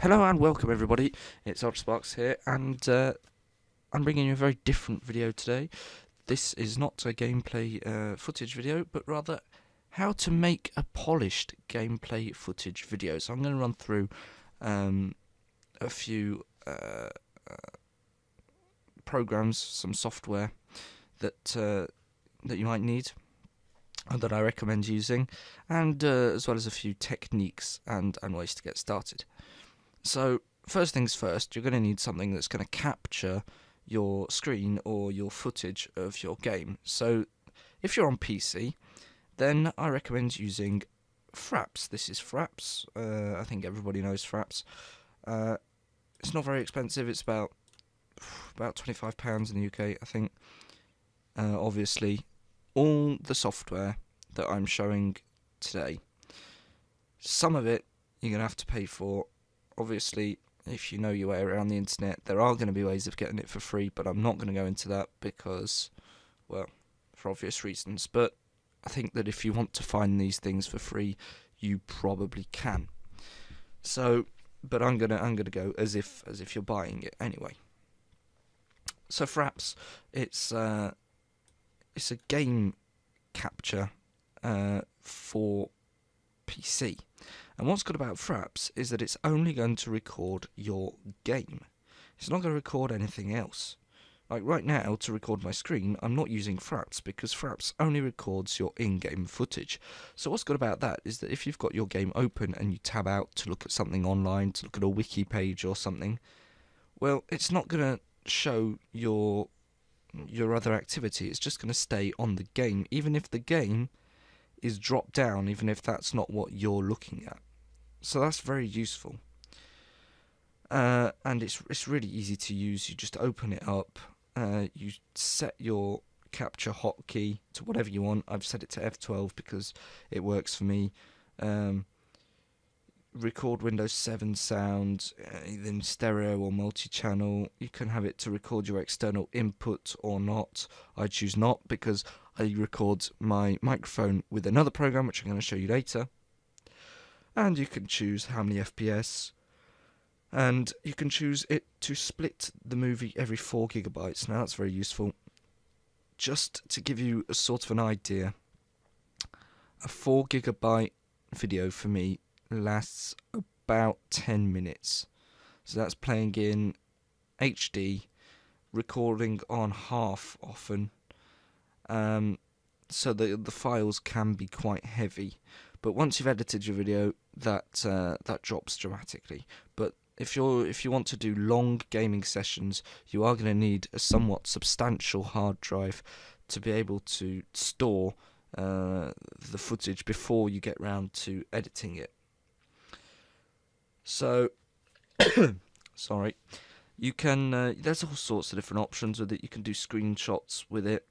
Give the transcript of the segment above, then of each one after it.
Hello and welcome everybody, it's UltraSparx here, and I'm bringing you a very different video today. This is not a gameplay footage video, but rather how to make a polished gameplay footage video. So I'm going to run through a few programs, some software that that you might need, and that I recommend using, and as well as a few techniques and ways to get started. So, first things first, you're going to need something that's going to capture your screen or your footage of your game. So, if you're on PC, then I recommend using Fraps. This is Fraps. I think everybody knows Fraps. It's not very expensive. It's about £25 in the UK, I think. Obviously, all the software that I'm showing today, some of it you're going to have to pay for. Obviously, if you know your way around the internet, there are going to be ways of getting it for free, but I'm not going to go into that because, well, for obvious reasons. But I think that if you want to find these things for free, you probably can. So, but I'm gonna go as if you're buying it anyway. So Fraps, it's a game capture for PC. And what's good about Fraps is that it's only going to record your game. It's not going to record anything else. Like right now, to record my screen, I'm not using Fraps because Fraps only records your in-game footage. So what's good about that is that if you've got your game open and you tab out to look at something online, to look at a wiki page or something, well, it's not going to show your other activity. It's just going to stay on the game, even if the game is dropped down, even if that's not what you're looking at. So that's very useful, and it's really easy to use. You just open it up, you set your capture hotkey to whatever you want. I've set it to F12 because it works for me. Record Windows 7 sound, either in stereo or multi-channel. You can have it to record your external input or not. I choose not because I record my microphone with another program, which I'm going to show you later. And you can choose how many FPS, and you can choose it to split the movie every 4 GB. Now that's very useful. Just to give you a sort of an idea, a 4 GB video for me lasts about 10 minutes. So that's playing in HD, recording on half often. So the files can be quite heavy. But once you've edited your video, that drops dramatically. But if you want to do long gaming sessions, you are going to need a somewhat substantial hard drive to be able to store the footage before you get round to editing it. So, sorry, you can. There's all sorts of different options with it. You can do screenshots with it.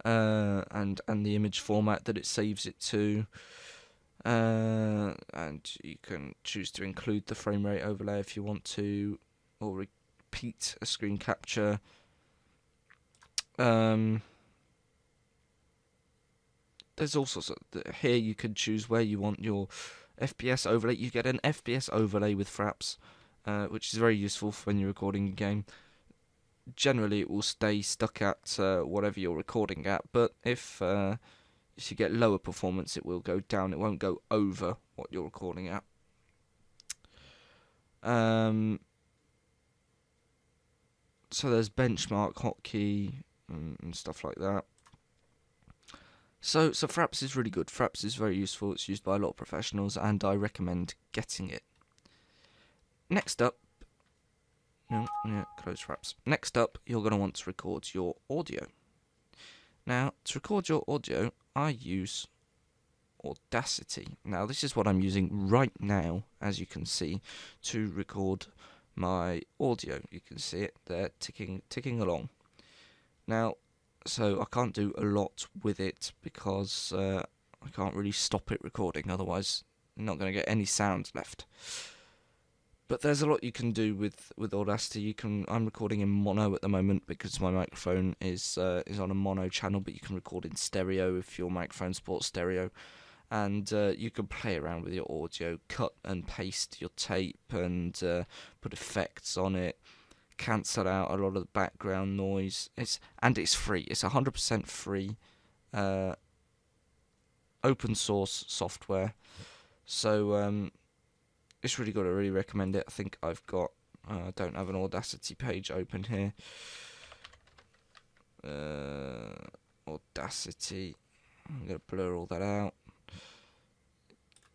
And the image format that it saves it to, and you can choose to include the frame rate overlay if you want to, or repeat a screen capture. There's all sorts of, here you can choose where you want your FPS overlay. You get an FPS overlay with Fraps, which is very useful for when you're recording a game. Generally it will stay stuck at whatever you're recording at, but if you get lower performance, it will go down. It won't go over what you're recording at. So there's benchmark hotkey and stuff like that. So Fraps is really good. Fraps is very useful. It's used by a lot of professionals, and I recommend getting it. Next up, close Fraps. Next up, you're going to want to record your audio. Now, to record your audio, I use Audacity. Now, this is what I'm using right now, as you can see, to record my audio. You can see it there ticking along. Now, so I can't do a lot with it because I can't really stop it recording, otherwise I'm not going to get any sound left. But there's a lot you can do with Audacity. I'm recording in mono at the moment because my microphone is on a mono channel, but you can record in stereo if your microphone supports stereo. and you can play around with your audio, cut and paste your tape, and put effects on it, cancel out a lot of the background noise. It's free. It's 100% free, open source software. So it's really good. I really recommend it. I think I don't have an Audacity page open here. Audacity. I'm gonna blur all that out.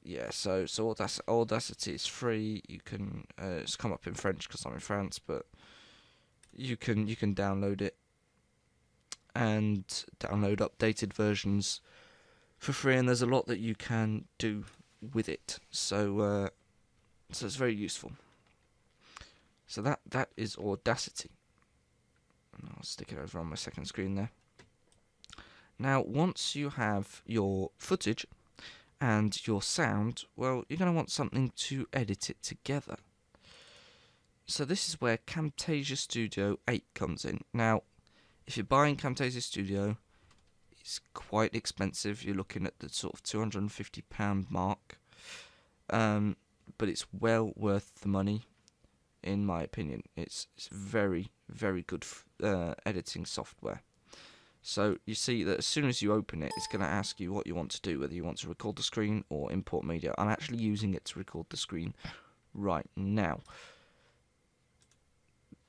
Yeah, so Audacity is free. You can it's come up in French because I'm in France, but you can download it and download updated versions for free, and there's a lot that you can do with it. So it's very useful. So that is Audacity. And I'll stick it over on my second screen there. Now, once you have your footage and your sound, well, you're going to want something to edit it together. So this is where Camtasia Studio 8 comes in. Now, if you're buying Camtasia Studio, it's quite expensive. You're looking at the sort of £250 mark. But it's well worth the money, in my opinion. It's very, very good editing software. So you see that as soon as you open it, it's going to ask you what you want to do, whether you want to record the screen or import media. I'm actually using it to record the screen right now.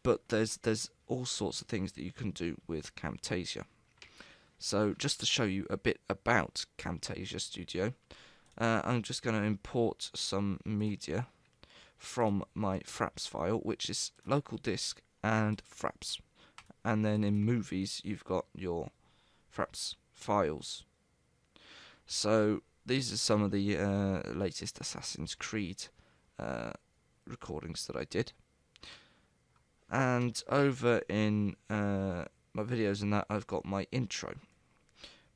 But there's all sorts of things that you can do with Camtasia. So just to show you a bit about Camtasia Studio, I'm just going to import some media from my Fraps file, which is local disk and Fraps. And then in movies, you've got your Fraps files. So these are some of the latest Assassin's Creed recordings that I did. And over in my videos and that, I've got my intro.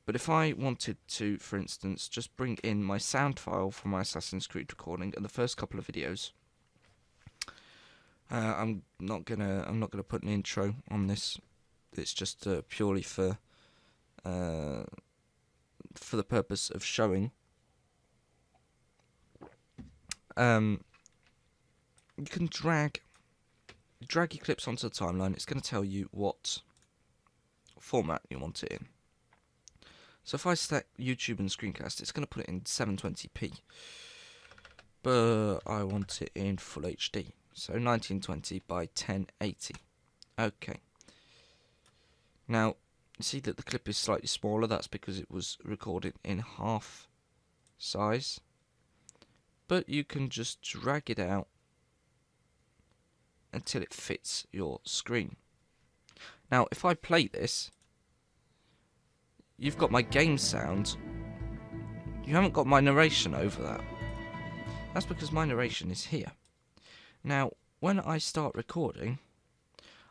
But if I wanted to, for instance, just bring in my sound file from my Assassin's Creed recording and the first couple of videos, I'm not gonna put an intro on this. It's just purely for the purpose of showing. You can drag your clips onto the timeline. It's going to tell you what format you want it in. So if I select YouTube and screencast, it's going to put it in 720p. But I want it in full HD. So 1920 by 1080. Okay. Now, you see that the clip is slightly smaller. That's because it was recorded in half size. But you can just drag it out until it fits your screen. Now, if I play this, you've got my game sound. You haven't got my narration over that. That's because my narration is here. Now, when I start recording,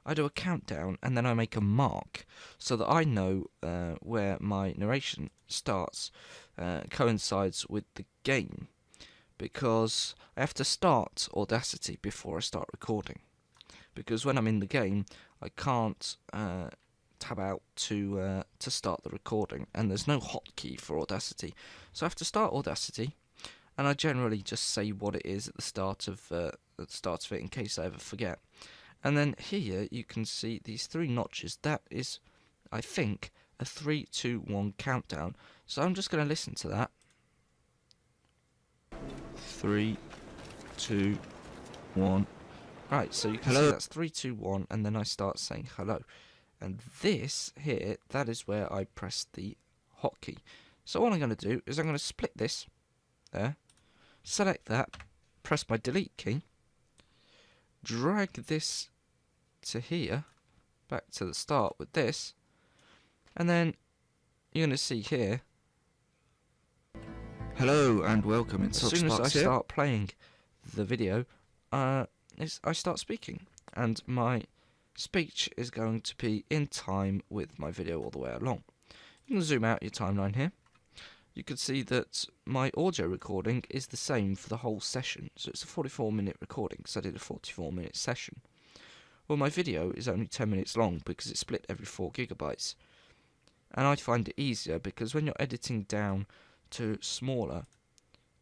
I do a countdown and then I make a mark so that I know where my narration starts, coincides with the game, because I have to start Audacity before I start recording. Because when I'm in the game, I can't tab out to start the recording, and there's no hotkey for Audacity, so I have to start Audacity, and I generally just say what it is at the start of it in case I ever forget. And then here you can see these three notches. That is, I think, a 3, 2, 1 countdown. So I'm just going to listen to that. 3, 2, 1. Right, so you can see that's 3, 2, 1, and then I start saying hello. And this here, that is where I press the hotkey. So what I'm going to do is I'm going to split this there, select that, press my delete key, drag this to here, back to the start with this, and then you're going to see here, hello and welcome in as soon as I start playing the video, I start speaking, and my speech is going to be in time with my video all the way along. You can zoom out your timeline here. You can see that my audio recording is the same for the whole session, so it's a 44-minute recording because I did a 44-minute session. Well, my video is only 10 minutes long because it's split every 4 gigabytes. And I find it easier because when you're editing down to smaller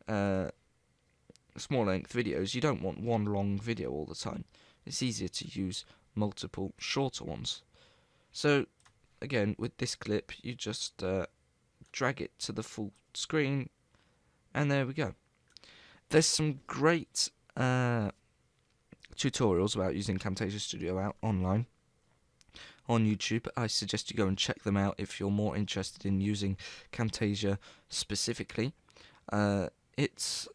length videos, you don't want one long video all the time. It's easier to use multiple shorter ones. So again, with this clip, you just drag it to the full screen, and there we go. There's some great tutorials about using Camtasia Studio out online on YouTube. I suggest you go and check them out if you're more interested in using Camtasia specifically. It's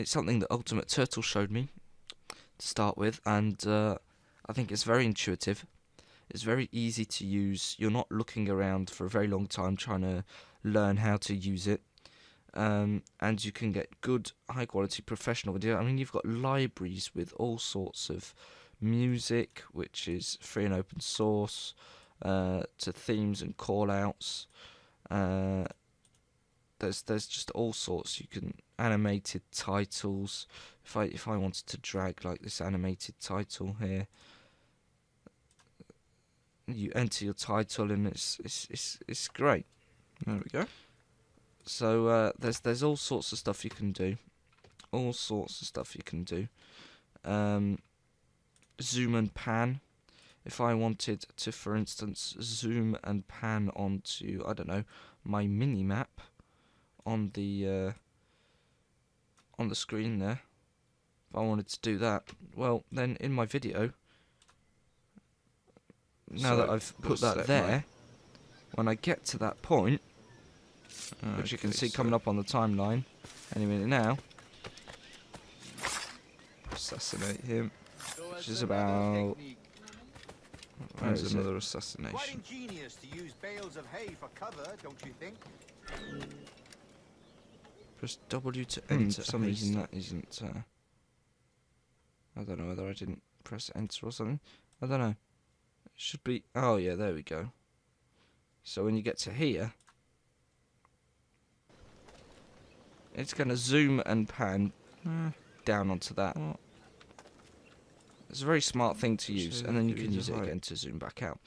something that Ultimate Turtle showed me to start with, and I think it's very intuitive. It's very easy to use. You're not looking around for a very long time trying to learn how to use it. And you can get good, high-quality professional video. I mean, you've got libraries with all sorts of music, which is free and open source, to themes and call-outs. There's just all sorts. You can animated titles. If I wanted to drag like this animated title here, you enter your title and it's great. There we go. So there's all sorts of stuff you can do. All sorts of stuff you can do. Zoom and pan. If I wanted to, for instance, zoom and pan onto, I don't know, my mini map on the screen there. If I wanted to do that, well, then in my video, now that I've put that there, when I get to that point, which you can see coming up on the timeline any minute now, assassinate him, which is about... Where's another assassination? Quite ingenious to use bales of hay for cover, don't you think? Press W to enter. For some reason that isn't... I don't know whether I didn't press enter or something. I don't know. It should be... Oh yeah, there we go. So when you get to here, it's going to zoom and pan down onto that. It's a very smart thing to use, and then you can use it again to zoom back out.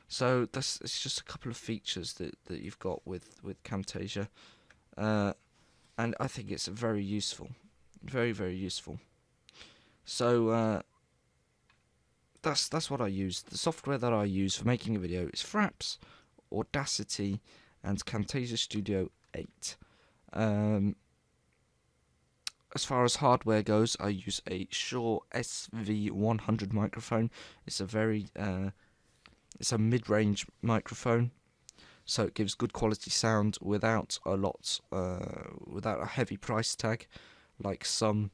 So it's just a couple of features that you've got with Camtasia, and I think it's very useful, very, very useful. So that's what I use. The software that I use for making a video is Fraps, Audacity, and Camtasia Studio 8. As far as hardware goes, I use a Shure SV100 microphone. It's a very, it's a mid-range microphone, so it gives good quality sound without without a heavy price tag, like some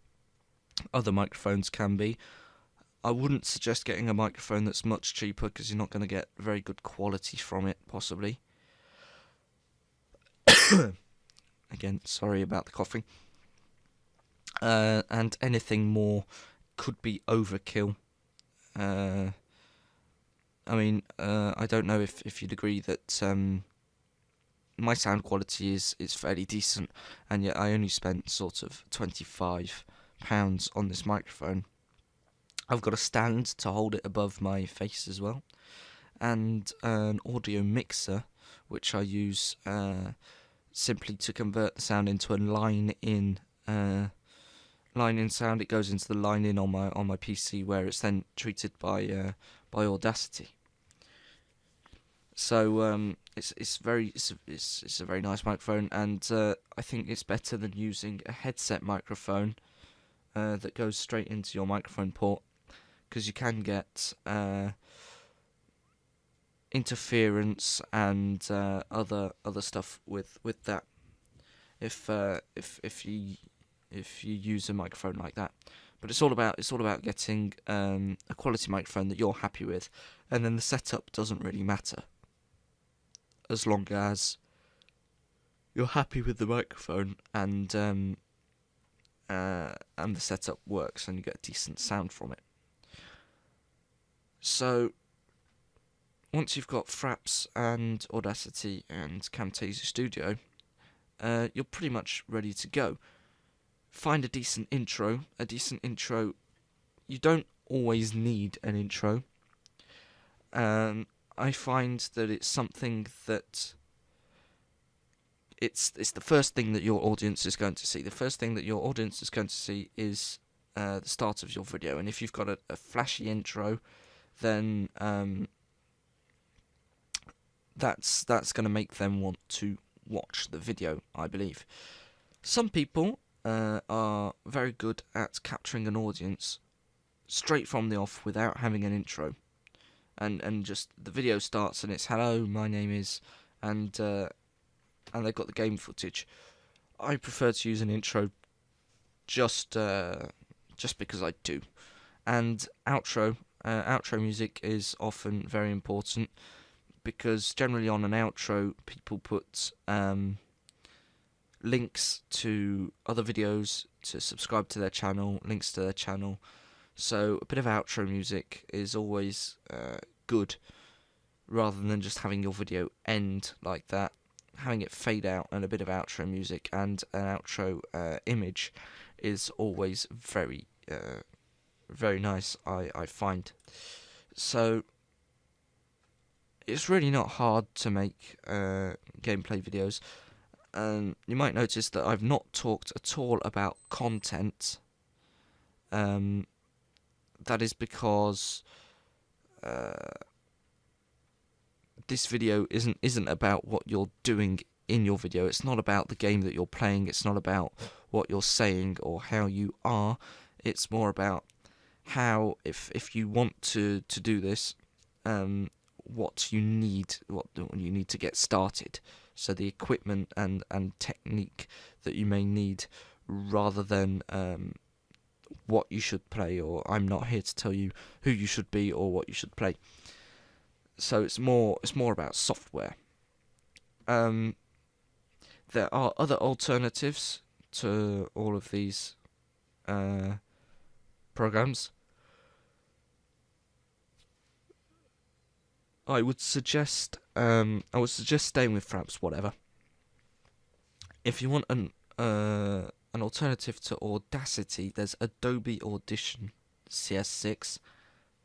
other microphones can be. I wouldn't suggest getting a microphone that's much cheaper because you're not going to get very good quality from it, possibly. Again, sorry about the coughing. And anything more could be overkill. I mean, I don't know if you'd agree that my sound quality is fairly decent, and yet I only spent sort of £25 on this microphone. I've got a stand to hold it above my face as well, and an audio mixer, which I use simply to convert the sound into a line-in sound. It goes into the line-in on my PC, where it's then treated by Audacity. So it's a very nice microphone, and I think it's better than using a headset microphone that goes straight into your microphone port, because you can get interference and other stuff with that if you use a microphone like that. But it's all about getting a quality microphone that you're happy with, and then the setup doesn't really matter, as long as you're happy with the microphone and the setup works and you get decent sound from it. So once you've got Fraps and Audacity and Camtasia Studio, you're pretty much ready to go. Find a decent intro. You don't always need an intro. I find that it's something that it's the first thing that your audience is going to see. The first thing that your audience is going to see is the start of your video, and if you've got a flashy intro, then that's going to make them want to watch the video, I believe. Some people are very good at capturing an audience straight from the off without having an intro, and just the video starts and it's hello, my name is, and they've got the game footage. I prefer to use an intro just because I do, and outro music is often very important, because generally on an outro people put links to other videos to subscribe to their channel, links to their channel. So a bit of outro music is always good, rather than just having your video end like that. Having it fade out and a bit of outro music and an outro image is always very nice, I find. So it's really not hard to make gameplay videos. You might notice that I've not talked at all about content. That is because this video isn't about what you're doing in your video. It's not about the game that you're playing. It's not about what you're saying or how you are. It's more about how, if you want to do this, what you need to get started. So the equipment and technique that you may need, rather than what you should play, or I'm not here to tell you who you should be or what you should play. So it's more about software. There are other alternatives to all of these programs. I would suggest staying with Fraps, whatever. If you want an alternative to Audacity, there's Adobe Audition CS6.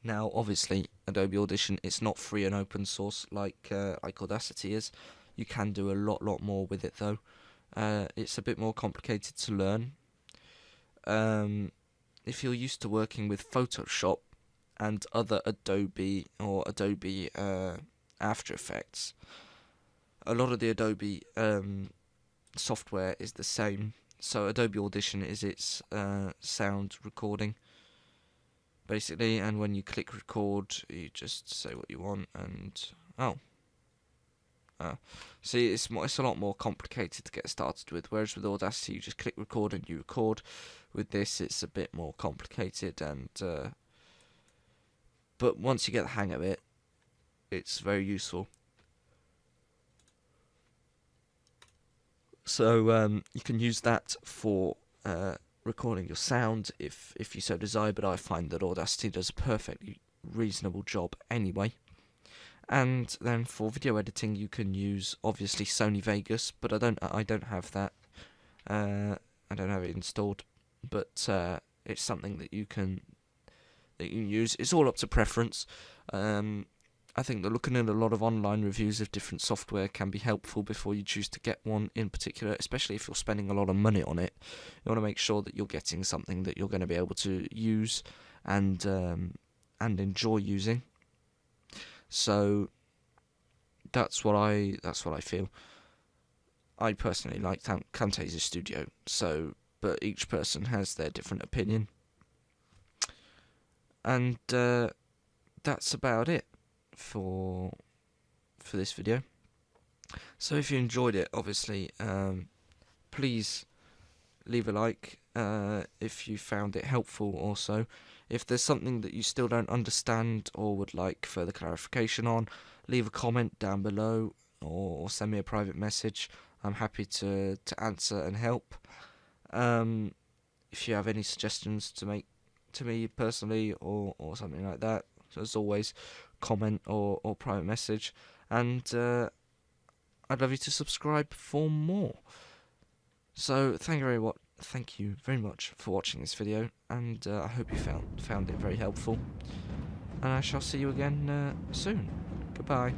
Now, obviously, Adobe Audition, it's not free and open source like Audacity is. You can do a lot more with it, though. It's a bit more complicated to learn. If you're used to working with Photoshop and other Adobe or Adobe After Effects, a lot of the Adobe software is the same. So Adobe Audition is its sound recording, basically, and when you click record, you just say what you want, and see, it's a lot more complicated to get started with. Whereas with Audacity, you just click record and you record. With this, it's a bit more complicated, and but once you get the hang of it, it's very useful. So you can use that for recording your sound if you so desire, but I find that Audacity does a perfectly reasonable job anyway. And then for video editing, you can use obviously Sony Vegas, but I don't have that. I don't have it installed, but it's something that you can use. It's all up to preference. I think that looking at a lot of online reviews of different software can be helpful before you choose to get one in particular, especially if you're spending a lot of money on it. You want to make sure that you're getting something that you're going to be able to use and enjoy using. So that's what I feel. I personally like Camtasia Studio, but each person has their different opinion. And that's about it for this video. So if you enjoyed it, obviously, please leave a like if you found it helpful. Also, if there's something that you still don't understand or would like further clarification on, leave a comment down below or send me a private message. I'm happy to answer and help. If you have any suggestions to make to me personally or something like that, so as always, comment or private message, and I'd love you to subscribe for more. So thank you very much for watching this video, and I hope you found it very helpful, and I shall see you again soon. Goodbye.